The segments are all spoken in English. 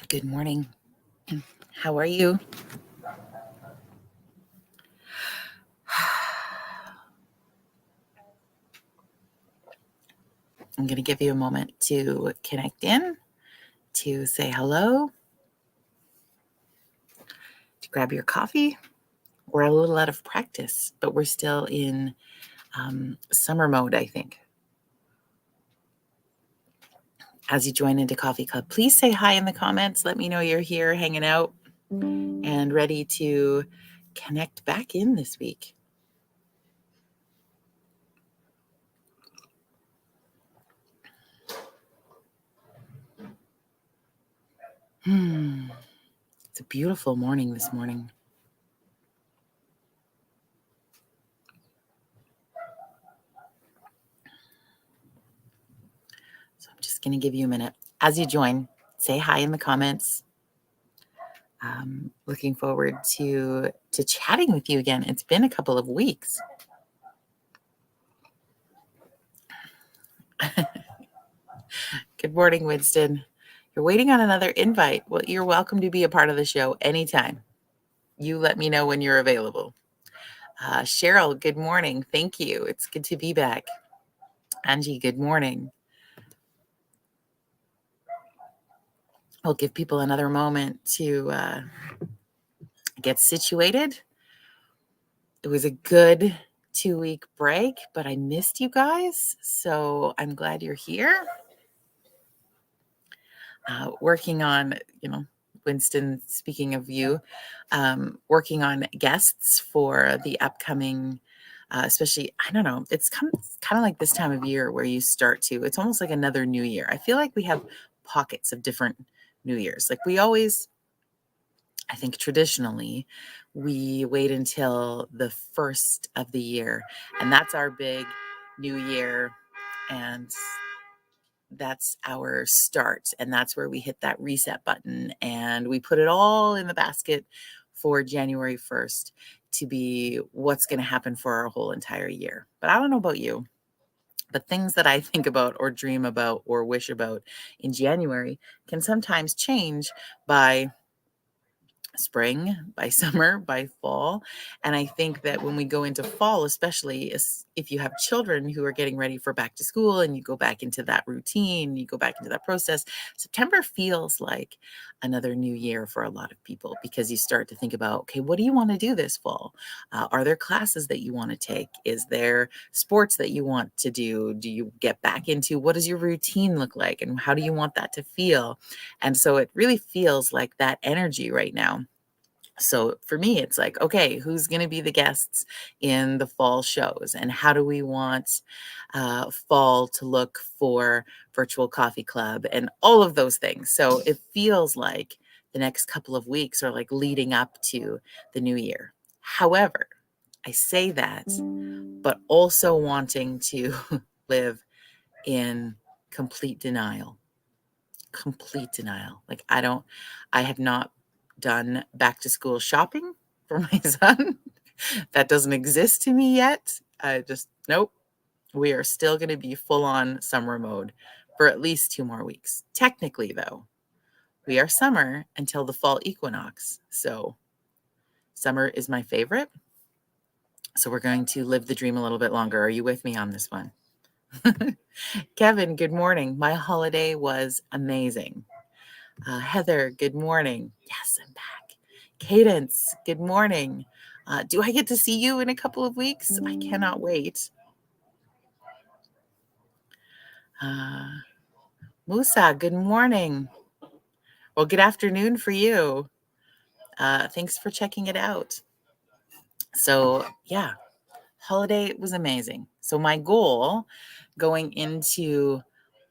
Good morning. How are you? I'm going to give you a moment to connect in, to say hello, to grab your coffee. We're a little out of practice, but we're still in summer mode, I think. As you join into Coffee Club, please say hi in the comments. Let me know you're here hanging out and ready to connect back in this week. It's a beautiful morning this morning. So I'm just going to give you a minute. As you join, say hi in the comments. Looking forward to chatting with you again. It's been a couple of weeks. Good morning, Winston. You're waiting on another invite. Well, you're welcome to be a part of the show anytime. You let me know when you're available. Cheryl, good morning. Thank you. It's good to be back. Angie, good morning. I'll give people another moment to get situated. It was a good 2-week break, but I missed you guys. So I'm glad you're here. Working on, Winston, speaking of you, working on guests for the upcoming, especially, I don't know, it's kind of like this time of year where you start to, it's almost like another new year. I feel like we have pockets of different New Year's. Like we always, I think traditionally, we wait until the first of the year, and that's our big new year. And that's our start, and that's where we hit that reset button and we put it all in the basket for January 1st to be what's going to happen for our whole entire year. But I don't know about you, but things that I think about or dream about or wish about in January can sometimes change by spring, by summer, by fall. And I think that when we go into fall, especially if you have children who are getting ready for back to school and you go back into that routine, you go back into that process, September feels like another new year for a lot of people because you start to think about, okay, what do you want to do this fall? Are there classes that you want to take? Is there sports that you want to do? Do you get back into what does your routine look like and how do you want that to feel? And so it really feels like that energy right now. So for me, it's like, okay, who's going to be the guests in the fall shows? And how do we want fall to look for Virtual Coffee Club and all of those things? So it feels like the next couple of weeks are like leading up to the new year. However, I say that, but also wanting to live in complete denial. Complete denial. Like I have not done back to school shopping for my son. That doesn't exist to me yet. Nope. We are still going to be full on summer mode for at least 2 more weeks. Technically, though, we are summer until the fall equinox. So summer is my favorite. So we're going to live the dream a little bit longer. Are you with me on this one? Kevin, good morning. My holiday was amazing. Heather, good morning. Yes, I'm back. Cadence, good morning. Do I get to see you in a couple of weeks? I cannot wait. Musa, good morning. Well, good afternoon for you. Thanks for checking it out. So, yeah, holiday was amazing. So my goal going into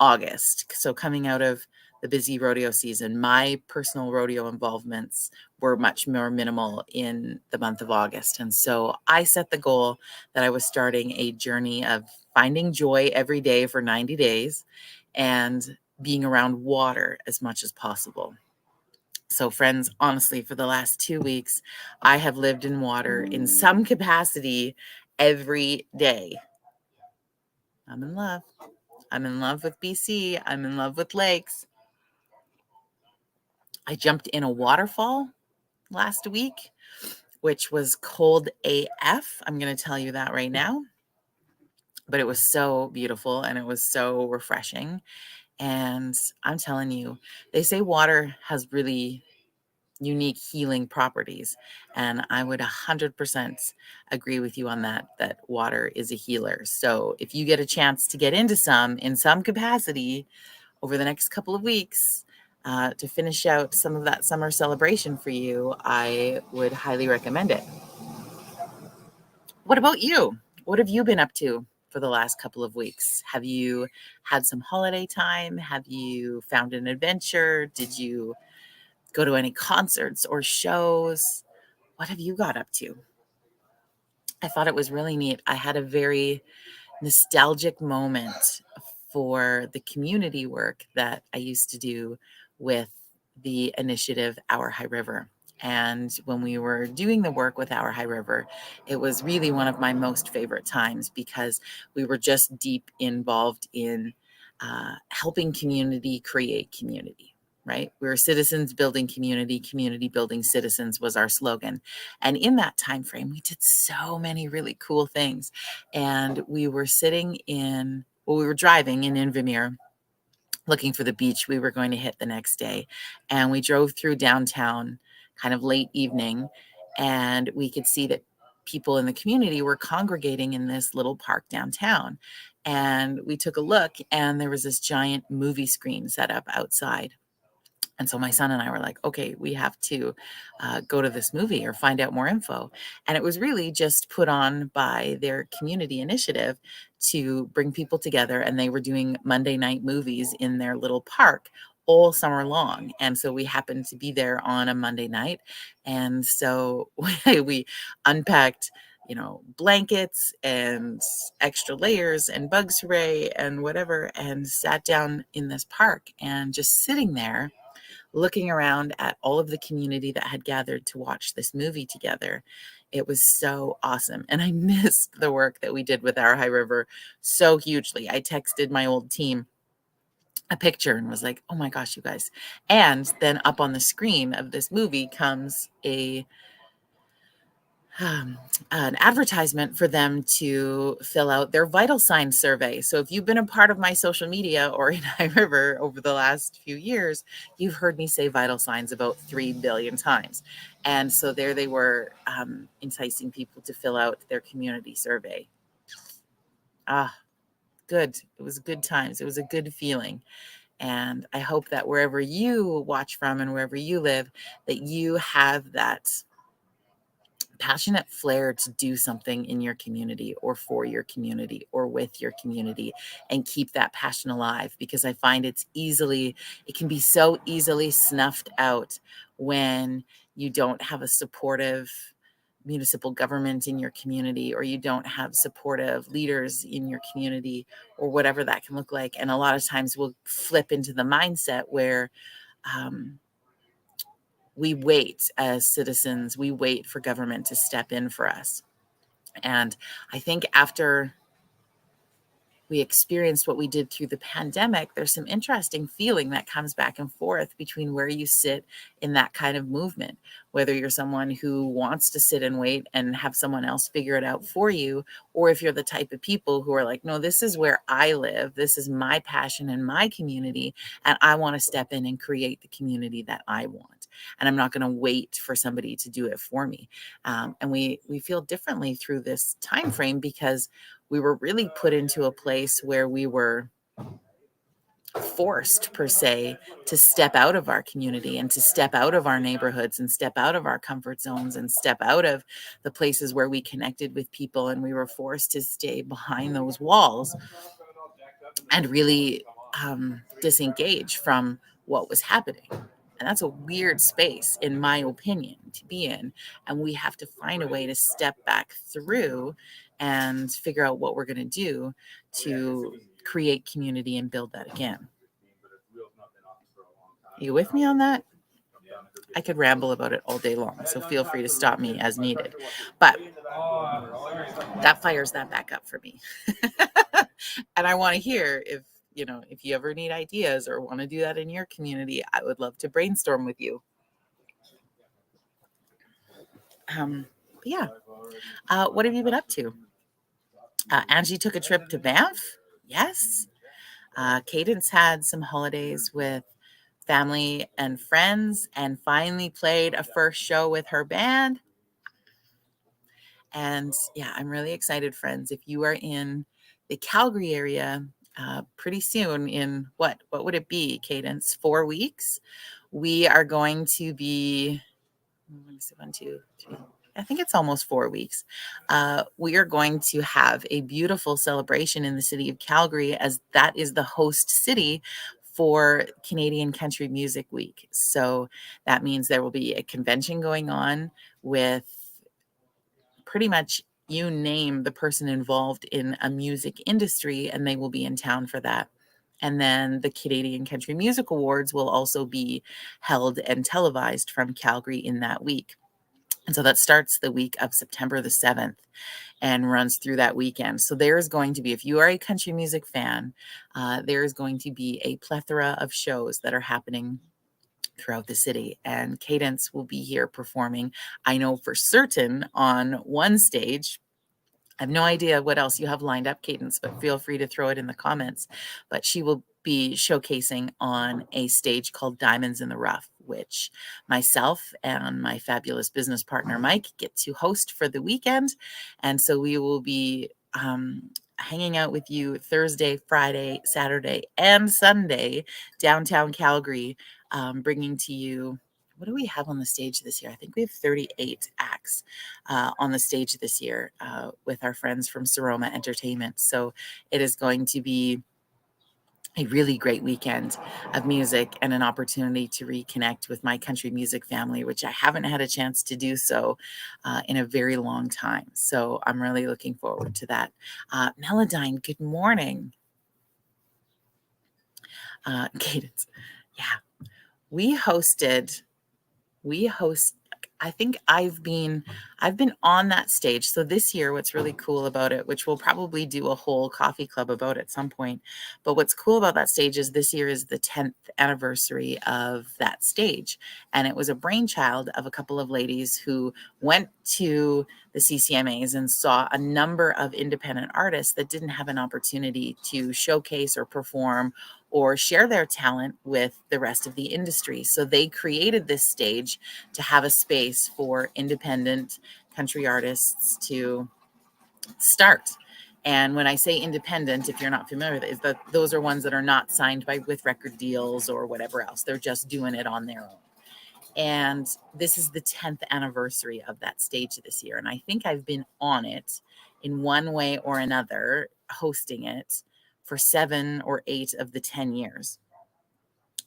August, so coming out of the busy rodeo season, my personal rodeo involvements were much more minimal in the month of August. And so I set the goal that I was starting a journey of finding joy every day for 90 days and being around water as much as possible. So friends, honestly, for the last 2 weeks, I have lived in water in some capacity every day. I'm in love. I'm in love with BC. I'm in love with lakes. I jumped in a waterfall last week, which was cold AF. I'm going to tell you that right now. But it was so beautiful and it was so refreshing. And I'm telling you, they say water has really unique healing properties. And I would 100% agree with you on that, that water is a healer. So if you get a chance to get into some in some capacity over the next couple of weeks, to finish out some of that summer celebration for you, I would highly recommend it. What about you? What have you been up to for the last couple of weeks? Have you had some holiday time? Have you found an adventure? Did you go to any concerts or shows? What have you got up to? I thought it was really neat. I had a very nostalgic moment for the community work that I used to do with the initiative Our High River. And when we were doing the work with Our High River, it was really one of my most favorite times because we were just deep involved in helping community create community, right? We were citizens building community, community building citizens was our slogan. And in that time frame, we did so many really cool things. And we were we were driving in Invermere looking for the beach we were going to hit the next day. And we drove through downtown kind of late evening, and we could see that people in the community were congregating in this little park downtown. And we took a look, and there was this giant movie screen set up outside. And so my son and I were like, okay, we have to go to this movie or find out more info. And it was really just put on by their community initiative to bring people together. And they were doing Monday night movies in their little park all summer long. And so we happened to be there on a Monday night. And so we unpacked, blankets and extra layers and bug spray and whatever, and sat down in this park and just sitting there looking around at all of the community that had gathered to watch this movie together. It was so awesome. And I missed the work that we did with Our High River so hugely. I texted my old team a picture and was like, oh my gosh, you guys. And then up on the screen of this movie comes um, an advertisement for them to fill out their vital signs survey. So if you've been a part of my social media or in High River over the last few years, you've heard me say vital signs about 3 billion times. And so there they were, enticing people to fill out their community survey. Ah, good. It was good times. It was a good feeling. And I hope that wherever you watch from and wherever you live, that you have that passionate flair to do something in your community or for your community or with your community, and keep that passion alive, because I find it can be so easily snuffed out when you don't have a supportive municipal government in your community, or you don't have supportive leaders in your community, or whatever that can look like. And a lot of times we'll flip into the mindset where um, we wait as citizens, we wait for government to step in for us. And I think after we experienced what we did through the pandemic, there's some interesting feeling that comes back and forth between where you sit in that kind of movement, whether you're someone who wants to sit and wait and have someone else figure it out for you, or if you're the type of people who are like, no, this is where I live, this is my passion and my community, and I want to step in and create the community that I want. And I'm not going to wait for somebody to do it for me. And we feel differently through this time frame because we were really put into a place where we were forced, per se, to step out of our community and to step out of our neighborhoods and step out of our comfort zones and step out of the places where we connected with people. And we were forced to stay behind those walls and really disengage from what was happening. And that's a weird space, in my opinion, to be in. And we have to find a way to step back through and figure out what we're going to do to create community and build that again. Are you with me on that? I could ramble about it all day long, so feel free to stop me as needed. But that fires that back up for me. And I want to hear if if you ever need ideas or want to do that in your community, I would love to brainstorm with you. Yeah. What have you been up to? Angie took a trip to Banff. Yes. Cadence had some holidays with family and friends and finally played a first show with her band. And yeah, I'm really excited, friends. If you are in the Calgary area, pretty soon, in what would it be, Cadence? 4 weeks, we are going to be, let me see, 1, 2, 3. I think it's almost 4 weeks. We are going to have a beautiful celebration in the city of Calgary, as that is the host city for Canadian Country Music Week. So that means there will be a convention going on with pretty much, you name the person involved in a music industry, and they will be in town for that. And then the Canadian Country Music Awards will also be held and televised from Calgary in that week. And so that starts the week of September the 7th and runs through that weekend. So there is going to be, if you are a country music fan, there is going to be a plethora of shows that are happening throughout the city, and Cadence will be here performing, I know for certain, on one stage. I have no idea what else you have lined up, Cadence, but feel free to throw it in the comments. But she will be showcasing on a stage called Diamonds in the Rough, which myself and my fabulous business partner, Mike, get to host for the weekend. And so we will be hanging out with you Thursday, Friday, Saturday, and Sunday, downtown Calgary, bringing to you, what do we have on the stage this year? I think we have 38 acts on the stage this year with our friends from Saroma Entertainment. So it is going to be a really great weekend of music and an opportunity to reconnect with my country music family, which I haven't had a chance to do so in a very long time. So I'm really looking forward to that. Melodyne, good morning. Cadence, yeah, we host, I think I've been on that stage. So this year, what's really cool about it, which we'll probably do a whole coffee club about at some point, but what's cool about that stage is this year is the 10th anniversary of that stage. And it was a brainchild of a couple of ladies who went to the CCMAs and saw a number of independent artists that didn't have an opportunity to showcase or perform or share their talent with the rest of the industry. So they created this stage to have a space for independent country artists to start. And when I say independent, if you're not familiar with it, is that those are ones that are not signed with record deals or whatever else. They're just doing it on their own. And this is the 10th anniversary of that stage this year. And I think I've been on it in one way or another, hosting it for 7 or 8 of the 10 years.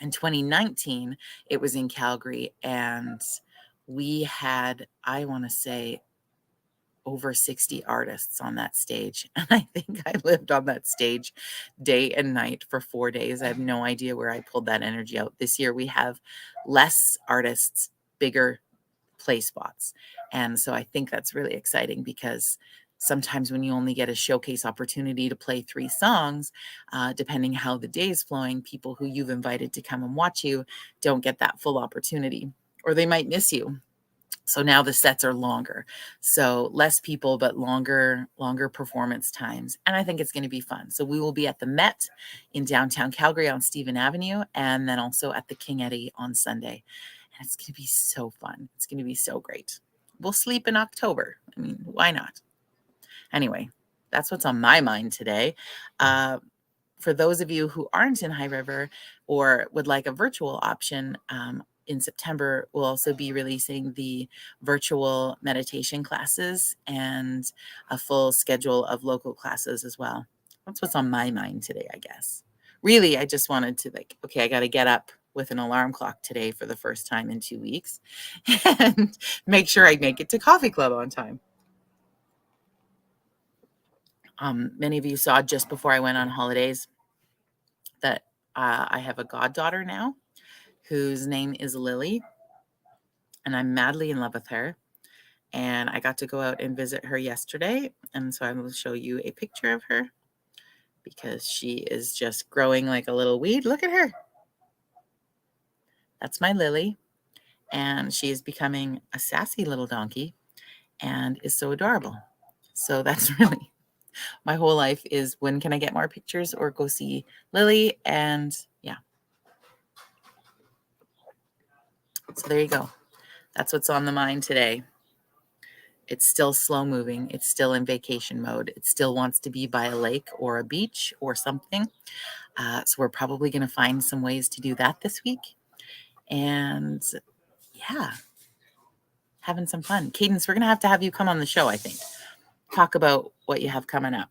In 2019, it was in Calgary, and we had, I want to say, over 60 artists on that stage. And I think I lived on that stage day and night for 4 days. I have no idea where I pulled that energy out. This year, we have less artists, bigger play spots. And so I think that's really exciting, because sometimes when you only get a showcase opportunity to play 3 songs, depending how the day is flowing, people who you've invited to come and watch you don't get that full opportunity, or they might miss you. So now the sets are longer. So less people, but longer performance times. And I think it's going to be fun. So we will be at the Met in downtown Calgary on Stephen Avenue, and then also at the King Eddie on Sunday. And it's going to be so fun. It's going to be so great. We'll sleep in October. I mean, why not? Anyway, that's what's on my mind today. For those of you who aren't in High River or would like a virtual option, in September, we'll also be releasing the virtual meditation classes and a full schedule of local classes as well. That's what's on my mind today, I guess. Really, I just wanted to, okay, I got to get up with an alarm clock today for the first time in 2 weeks and make sure I make it to Coffee Club on time. Many of you saw just before I went on holidays that I have a goddaughter now whose name is Lily, and I'm madly in love with her. And I got to go out and visit her yesterday, and so I will show you a picture of her. because she is just growing like a little weed. Look at her. That's my Lily. And she is becoming a sassy little donkey and is so adorable. So that's really my whole life is when can I get more pictures or go see Lily? And yeah. So there you go. That's what's on the mind today. It's still slow moving. It's still in vacation mode. It still wants to be by a lake or a beach or something. So we're probably going to find some ways to do that this week. And yeah, having some fun. Cadence, we're going to have you come on the show, I think. Talk about what you have coming up.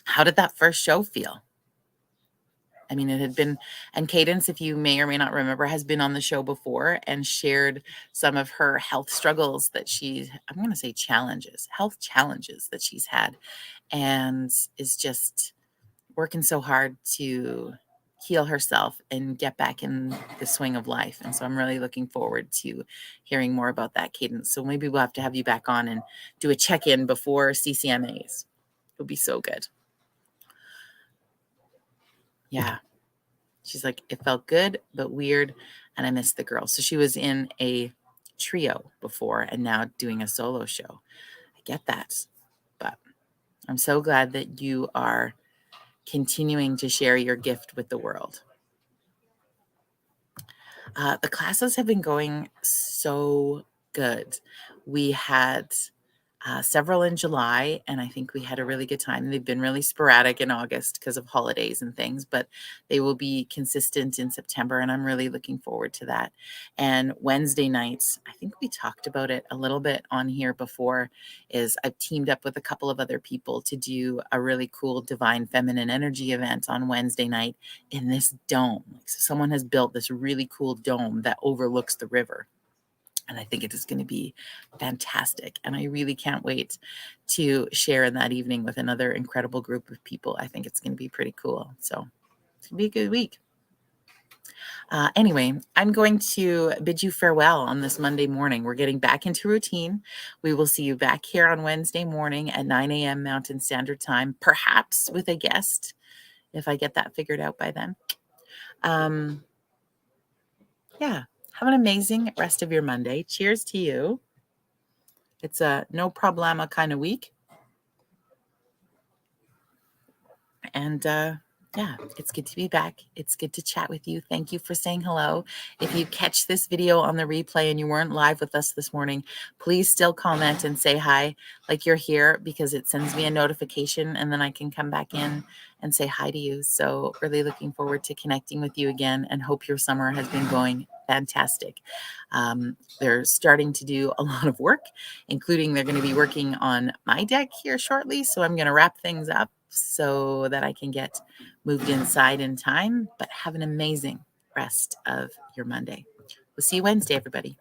How did that first show feel? I mean, it had been, and Cadence, if you may or may not remember, has been on the show before and shared some of her health struggles that I'm going to say health challenges that she's had, and is just working so hard to heal herself and get back in the swing of life. And so I'm really looking forward to hearing more about that, Cadence. So maybe we'll have to have you back on and do a check-in before CCMAs. It'll be so good. Yeah. She's like, it felt good, but weird. And I missed the girl. So she was in a trio before and now doing a solo show. I get that. But I'm so glad that you are continuing to share your gift with the world. The classes have been going so good. We had several in July, and I think we had a really good time. They've been really sporadic in August because of holidays and things, but they will be consistent in September, and I'm really looking forward to that. And Wednesday nights, I think we talked about it a little bit on here before, is I've teamed up with a couple of other people to do a really cool Divine Feminine Energy event on Wednesday night in this dome. So someone has built this really cool dome that overlooks the river. And I think it is going to be fantastic. And I really can't wait to share in that evening with another incredible group of people. I think it's going to be pretty cool. So it's going to be a good week. Anyway, I'm going to bid you farewell on this Monday morning. We're getting back into routine. We will see you back here on Wednesday morning at 9 a.m. Mountain Standard Time, perhaps with a guest, if I get that figured out by then. Yeah. Have an amazing rest of your Monday. Cheers to you. It's a no problema kind of week. And yeah, it's good to be back. It's good to chat with you. Thank you for saying hello. If you catch this video on the replay and you weren't live with us this morning, please still comment and say hi like you're here, because it sends me a notification and then I can come back in and say hi to you. So really looking forward to connecting with you again, and hope your summer has been going fantastic. They're starting to do a lot of work, including they're going to be working on my deck here shortly. So I'm going to wrap things up so that I can get moved inside in time. But have an amazing rest of your Monday. We'll see you Wednesday, everybody.